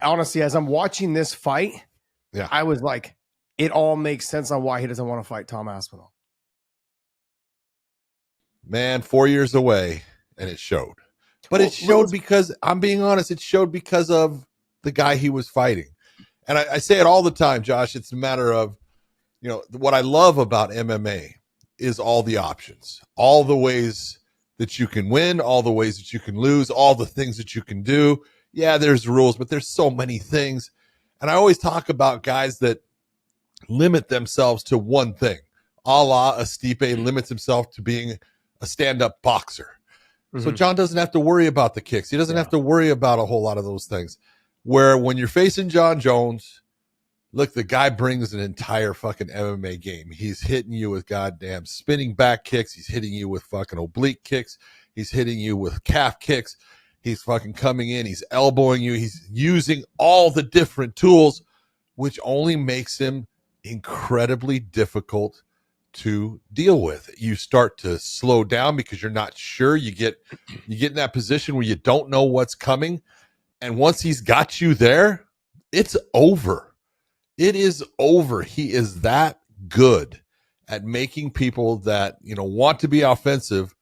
honestly, as I'm watching this fight, I was like, it all makes sense on why he doesn't want to fight Tom Aspinall. Man, 4 years away, and it showed. But it showed because, I'm being honest, it showed because of the guy he was fighting. And I say it all the time, Josh. It's a matter of, what I love about MMA is all the options, all the ways that you can win, all the ways that you can lose, all the things that you can do. Yeah, there's rules, but there's so many things. And I always talk about guys that limit themselves to one thing. A la Stipe limits himself to being a stand-up boxer. Mm-hmm. So Jon doesn't have to worry about the kicks. He doesn't have to worry about a whole lot of those things. Where when you're facing Jon Jones, look, the guy brings an entire fucking MMA game. He's hitting you with goddamn spinning back kicks. He's hitting you with fucking oblique kicks. He's hitting you with calf kicks. He's fucking coming in. He's elbowing you. He's using all the different tools, which only makes him incredibly difficult to deal with. You start to slow down because you're not sure. You get in that position where you don't know what's coming. And once he's got you there, it's over. It is over. He is that good at making people that, want to be offensive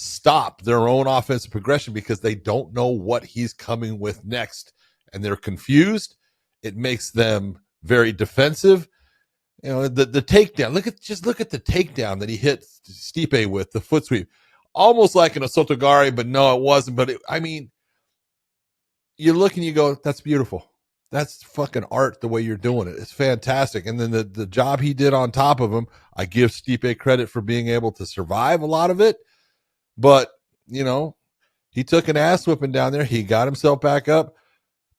stop their own offensive progression because they don't know what he's coming with next. And they're confused. It makes them very defensive. The takedown. Look at the takedown that he hit Stipe with, the foot sweep. Almost like an Osotogari, but no, it wasn't. But you look and you go, that's beautiful. That's fucking art the way you're doing it. It's fantastic. And then the job he did on top of him, I give Stipe credit for being able to survive a lot of it. But, he took an ass whipping down there. He got himself back up,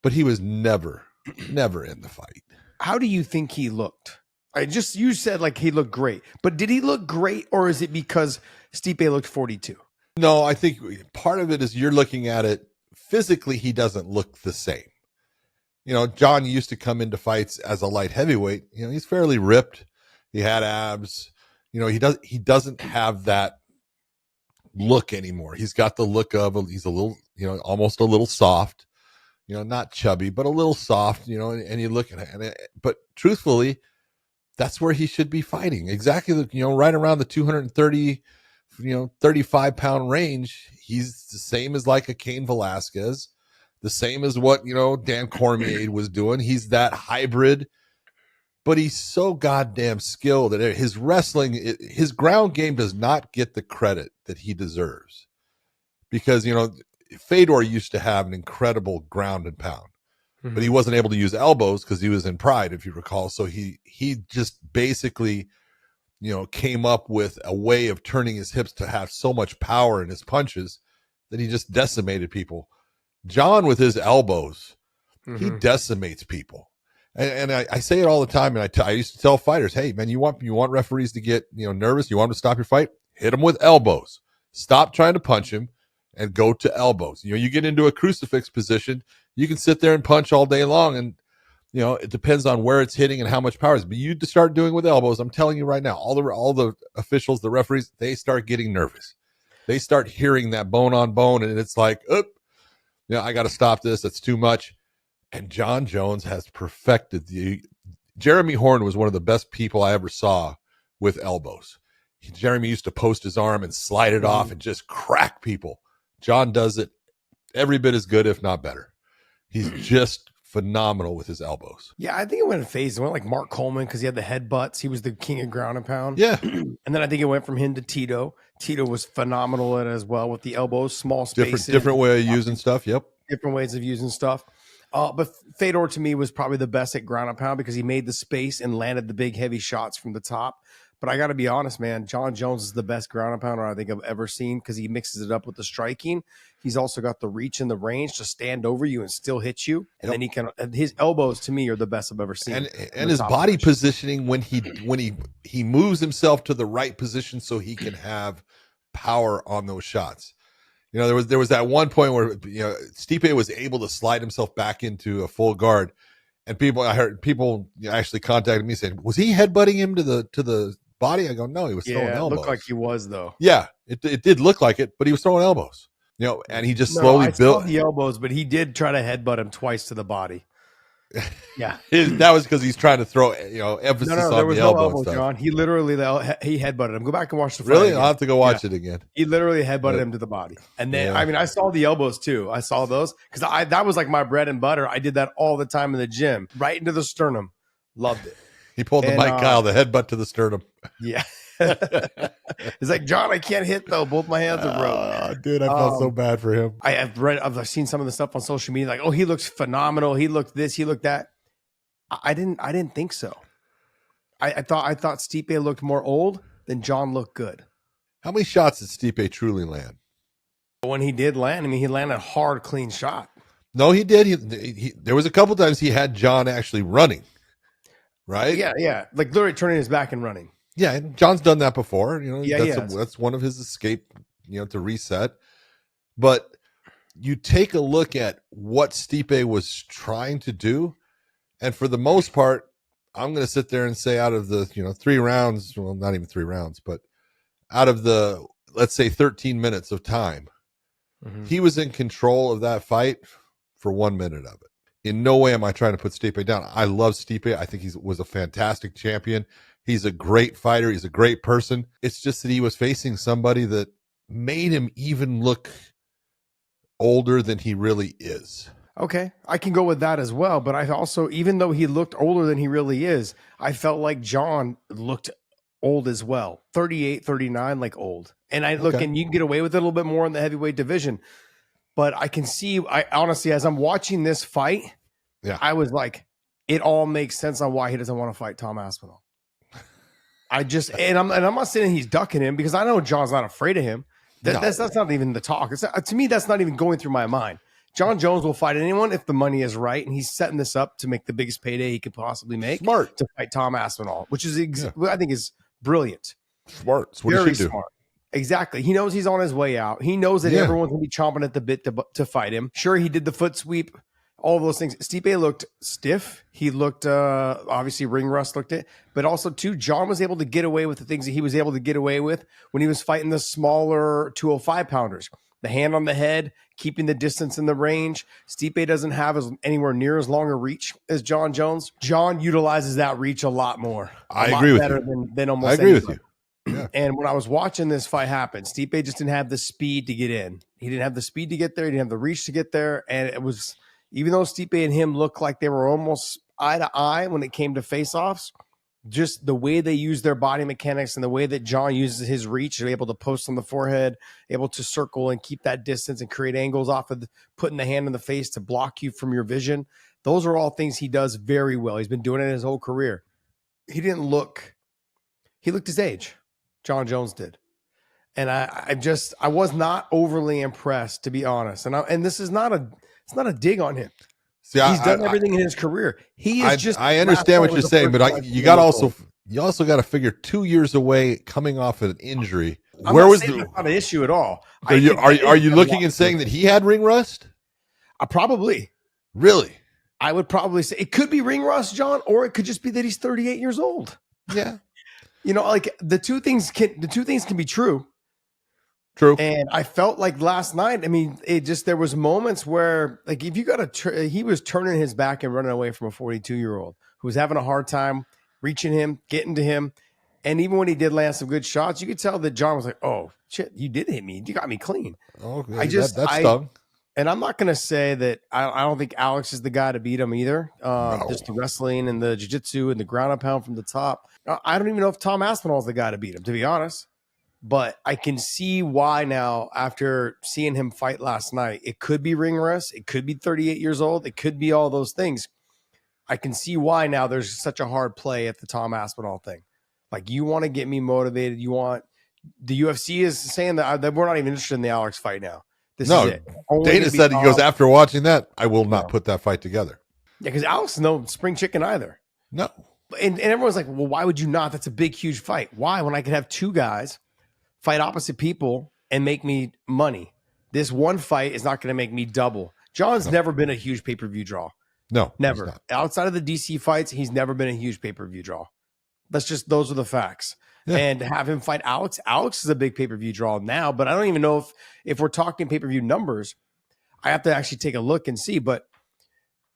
but he was never in the fight. How do you think he looked? You said like he looked great, but did he look great or is it because Stipe looked 42? No, I think part of it is you're looking at it physically. He doesn't look the same. Jon used to come into fights as a light heavyweight. He's fairly ripped. He had abs. He doesn't have that look anymore. He's got the look of he's a little, almost a little soft. Not chubby, but a little soft. And you look at it. But truthfully, that's where he should be fighting. Exactly, right around the 230, 35-pound range. He's the same as like a Cain Velasquez, the same as what, Dan Cormier was doing. He's that hybrid, but he's so goddamn skilled at it. His wrestling, his ground game does not get the credit that he deserves because, Fedor used to have an incredible ground and pound. But he wasn't able to use elbows because he was in Pride, if you recall. So he just basically, came up with a way of turning his hips to have so much power in his punches that he just decimated people. Jon, with his elbows, he decimates people. And I say it all the time. And I used to tell fighters, hey, man, you want referees to get nervous? You want them to stop your fight? Hit them with elbows. Stop trying to punch him and go to elbows. You get into a crucifix position, you can sit there and punch all day long, and it depends on where it's hitting and how much power is. But you start doing with elbows, I'm telling you right now, all the officials, the referees, they start getting nervous. They start hearing that bone on bone, and it's like, I got to stop this. That's too much. And Jon Jones has perfected Jeremy Horn was one of the best people I ever saw with elbows. Jeremy used to post his arm and slide it off and just crack people. Jon does it every bit as good, if not better. He's just phenomenal with his elbows. Yeah, I think it went in phases. It went like Mark Coleman because he had the headbutts. He was the king of ground and pound. Yeah. And then I think it went from him to Tito. Tito was phenomenal at it as well with the elbows, small spaces. Different way of using stuff. Yep. Different ways of using stuff. But Fedor to me was probably the best at ground and pound because he made the space and landed the big heavy shots from the top. But I got to be honest, man, Jon Jones is the best ground and pounder I think I've ever seen because he mixes it up with the striking. He's also got the reach and the range to stand over you and still hit you. And then his elbows to me are the best I've ever seen. And his body positioning when he moves himself to the right position so he can have power on those shots. There was that one point where Stipe was able to slide himself back into a full guard, and I heard people actually contacted me saying, "Was he headbutting him to the body?" I go, "No, he was throwing elbows." It looked like he was though. Yeah, it did look like it, but he was throwing elbows. And he just slowly built the elbows, but he did try to headbutt him twice to the body. Yeah. That was because he's trying to throw emphasis No, on there was the no elbow elbow, stuff. John. He literally he headbutted him. Go back and watch the fight. Really? Again. I'll have to go watch it again. He literally headbutted him to the body. And then, Yeah. I mean, I saw the elbows too. I saw those because that was like my bread and butter. I did that all the time in the gym, right into the sternum. Loved it. He pulled the Mike Kyle, the headbutt to the sternum. Yeah. It's like, John, I can't hit though. Both my hands are broke. Dude, I felt so bad for him. I've seen some of the stuff on social media, like, oh, he looks phenomenal. He looked this, he looked that. I didn't think so. I thought Stipe looked more old than John looked good. How many shots did Stipe truly land? When he did land, I mean, he landed a hard, clean shot. No, he did. He there was a couple times he had John actually running. Right? Yeah. Like literally turning his back and running. Yeah, and John's done that before. That's one of his escape, to reset. But you take a look at what Stipe was trying to do, and for the most part, I'm going to sit there and say out of the 3 rounds, well, not even 3 rounds, but out of the, let's say, 13 minutes of time, he was in control of that fight for 1 minute of it. In no way am I trying to put Stipe down. I love Stipe. I think he was a fantastic champion. He's a great fighter. He's a great person. It's just that he was facing somebody that made him even look older than he really is. Okay, I can go with that as well. But I also, even though he looked older than he really is, I felt like John looked old as well. 38, 39, like old. And and you can get away with it a little bit more in the heavyweight division. But I can see, honestly, as I'm watching this fight, I was like, it all makes sense on why he doesn't want to fight Tom Aspinall. I'm not saying he's ducking him because I know John's not afraid of him. That's not even the talk. To me, that's not even going through my mind. Jon Jones will fight anyone if the money is right, and he's setting this up to make the biggest payday he could possibly make. Smart to fight Tom Aspinall, which is I think is brilliant. Smart. What Very does he do? Smart. Exactly. He knows he's on his way out. He knows that everyone's going to be chomping at the bit to fight him. Sure, he did the foot sweep, all those things. Stipe looked stiff. He looked, obviously, ring rust looked it. But also, too, John was able to get away with the things that he was able to get away with when he was fighting the smaller 205-pounders. The hand on the head, keeping the distance in the range. Stipe doesn't have anywhere near as long a reach as Jon Jones. John utilizes that reach a lot more. I agree with you. Than almost I agree anybody. with you. Yeah. And when I was watching this fight happen, Stipe just didn't have the speed to get in. He didn't have the speed to get there. He didn't have the reach to get there. And it was, even though Stipe and him looked like they were almost eye to eye when it came to face-offs, just the way they use their body mechanics and the way that John uses his reach, they're able to post on the forehead, able to circle and keep that distance and create angles off of putting the hand in the face to block you from your vision. Those are all things he does very well. He's been doing it his whole career. He looked his age. Jon Jones did. And I was not overly impressed, to be honest. And this is not a dig on him. See, he's done everything in his career. He is I understand what you're saying, but you also got to figure 2 years away coming off of an injury. That's not an issue at all. Are you looking and saying that he had ring rust? Probably. Really? I would probably say it could be ring rust, John, or it could just be that he's 38 years old. Yeah. Like the two things can be true. True. And I felt like last night, I mean, there was moments where, like, if you he was turning his back and running away from a 42-year-old who was having a hard time reaching him, getting to him. And even when he did land some good shots, you could tell that John was like, oh shit, you did hit me. You got me clean. Okay. That stung. And I'm not going to say that I don't think Alex is the guy to beat him either. No. Just the wrestling and the jiu-jitsu and the ground and pound from the top. I don't even know if Tom Aspinall is the guy to beat him, to be honest. But I can see why now, after seeing him fight last night. It could be ring rust. It could be 38 years old. It could be all those things. I can see why now there's such a hard play at the Tom Aspinall thing. Like, you want to get me motivated. You want – the UFC is saying that we're not even interested in the Alex fight now. This is it. Dana said, he goes, after watching that, I will not put that fight together. Yeah, because Alex is no spring chicken either. No. And everyone's like, well, why would you not? That's a big, huge fight. Why? When I could have two guys fight opposite people and make me money. This one fight is not going to make me double. John's never been a huge pay-per-view draw. No. Never. Outside of the DC fights, he's never been a huge pay-per-view draw. Those are the facts. Yeah. And have him fight Alex. Alex is a big pay-per-view draw now, but I don't even know if we're talking pay-per-view numbers. I have to actually take a look and see. But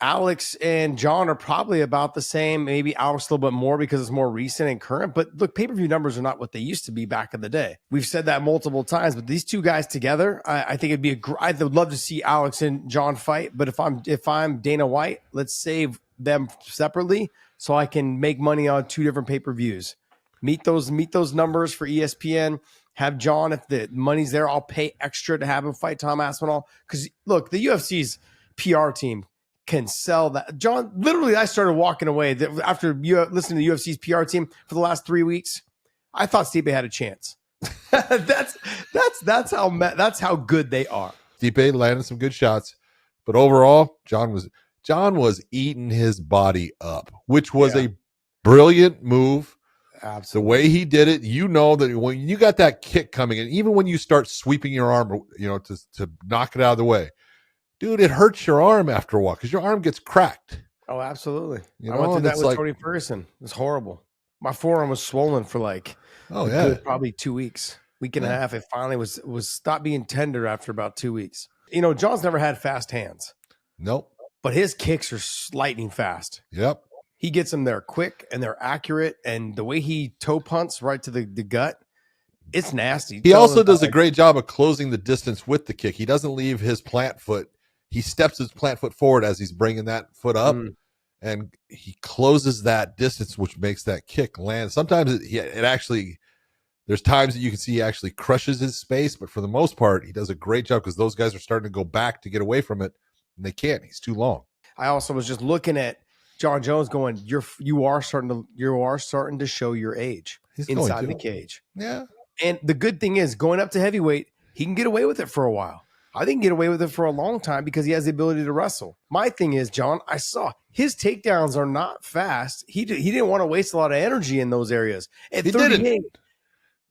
Alex and John are probably about the same. Maybe Alex a little bit more because it's more recent and current. But look, pay-per-view numbers are not what they used to be back in the day. We've said that multiple times. But these two guys together, I think it'd be I'd love to see Alex and John fight. But if I'm Dana White, let's save them separately so I can make money on two different pay-per-views. Meet those numbers for ESPN. Have John, if the money's there, I'll pay extra to have him fight Tom Aspinall. Because look, the UFC's PR team can sell that. John, literally, I started walking away after listening to the UFC's PR team for the last 3 weeks. I thought Stipe had a chance. that's how good they are. Stipe landed some good shots, but overall, John was eating his body up, which was a brilliant move. Absolutely. The way he did it, you know that when you got that kick coming in, even when you start sweeping your arm, to knock it out of the way, dude, it hurts your arm after a while because your arm gets cracked. Oh, absolutely. You I know, went through and that it's with like- Tony Ferguson. It was horrible. My forearm was swollen for probably 2 weeks, week and a half. It finally was stopped being tender after about 2 weeks. John's never had fast hands. Nope. But his kicks are lightning fast. Yep. He gets them there quick and they're accurate. And the way he toe punts right to the gut, it's nasty. He also does a great job of closing the distance with the kick. He doesn't leave his plant foot. He steps his plant foot forward as he's bringing that foot up, and he closes that distance, which makes that kick land. Sometimes it actually, there's times that you can see he actually crushes his space, but for the most part, he does a great job because those guys are starting to go back to get away from it, and they can't. He's too long. I also was just looking at Jon Jones going, you are starting to show your age inside the cage. Yeah. And the good thing is, going up to heavyweight, he can get away with it for a while. I think he can get away with it for a long time because he has the ability to wrestle. My thing is, John, I saw his takedowns are not fast. He didn't want to waste a lot of energy in those areas. At 38,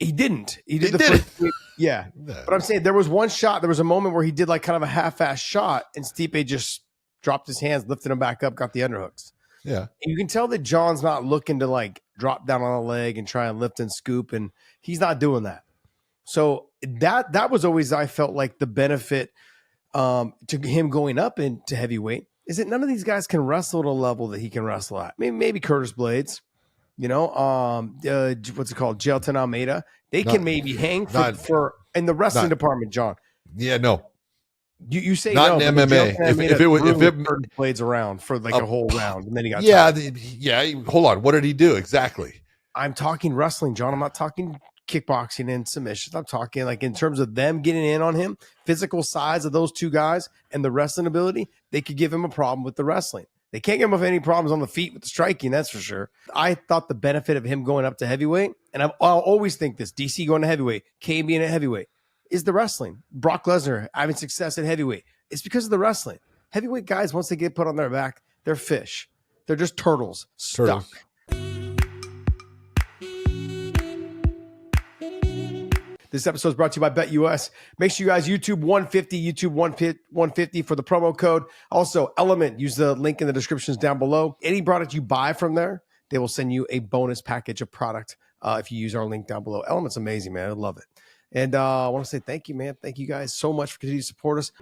he didn't. He did the first. Yeah. But I'm saying there was one shot. There was a moment where he did like kind of a half-ass shot, and Stipe just dropped his hands, lifted him back up, got the underhooks. Yeah. And you can tell that John's not looking to like drop down on a leg and try and lift and scoop, and he's not doing that. So that was always, I felt like, the benefit to him going up into heavyweight is that none of these guys can wrestle at a level that he can wrestle at. Maybe Curtis Blades, what's it called? Gelton Almeida. They can maybe hang for in the wrestling department, John. Yeah, no. You say not no, in MMA. If it Blades around for like a whole round, and then he got Hold on, what did he do exactly? I'm talking wrestling, John. I'm not talking kickboxing and submissions. I'm talking like in terms of them getting in on him, physical size of those two guys and the wrestling ability. They could give him a problem with the wrestling. They can't give him any problems on the feet with the striking, that's for sure. I thought the benefit of him going up to heavyweight, and I'll always think this: DC going to heavyweight, Kane being at heavyweight, is the wrestling. Brock Lesnar having success at heavyweight. It's because of the wrestling. Heavyweight guys, once they get put on their back, they're fish. They're just turtles stuck. This episode is brought to you by BetUS. Make sure you guys YouTube 150 for the promo code. Also, Element, use the link in the descriptions down below. Any product you buy from there, they will send you a bonus package of product if you use our link down below. Element's amazing, man. I love it. And I want to say thank you, man. Thank you guys so much for continuing to support us.